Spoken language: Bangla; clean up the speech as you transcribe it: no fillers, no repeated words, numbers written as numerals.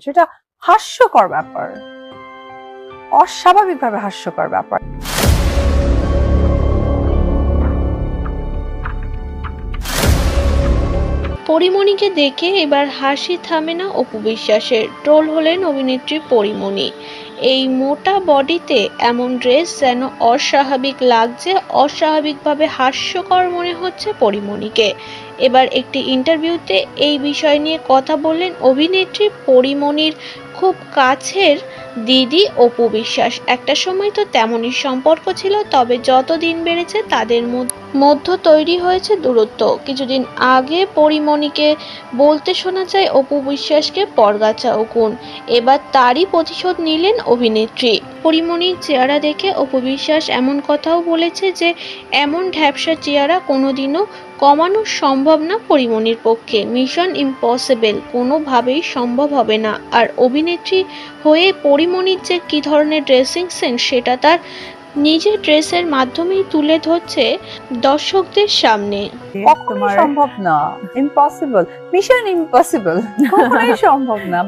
সেটা হাস্যকর ব্যাপার, অস্বাভাবিকভাবে হাস্যকর ব্যাপার। পরিমণিকে দেখে এবার হাসি থামে না অপু বিশ্বাসের। ট্রোল হলেন অভিনেত্রী পরিমণি। এই মোটা বডিতে এমন ড্রেস যেন অস্বাভাবিক লাগছে, অস্বাভাবিকভাবে হাস্যকর মনে হচ্ছে পরিমণিকে। এবার একটি ইন্টারভিউতে এই বিষয় নিয়ে কথা বললেন অভিনেত্রী পরিমণির খুব কাছের দিদি অপু বিশ্বাস। একটা সময় তো তেমনই সম্পর্ক ছিল, তবে যত দিন বেড়েছে তাদের মধ্যে তৈরি হয়েছে দূরত্ব। কিছুদিন আগে পরিমণিকে বলতে শোনা যায় অপু বিশ্বাসকে পরগাছা উকুন। এবার তারই প্রতিশোধ নিলেন অভিনেত্রী। পরিমণির চেহারা দেখে অপু বিশ্বাস এমন কথাও বলেছে যে এমন ঢ্যাপসা চেহারা কোনোদিনও কমানো সম্ভব না পরিমণির পক্ষে। মিশন ইম্পসিবল, কোনোভাবেই সম্ভব হবে না। আর অভিনেত্রী হয়ে পরিমণির যে কী ধরনের ড্রেসিং সেন্স সেটা তার নিজের ড্রেসের মাধ্যমেই তুলে ধরছে দর্শকদের সামনে। কখনোই সম্ভব না, ইম্পসিবল, মিশন ইম্পসিবল, কখনোই সম্ভব না।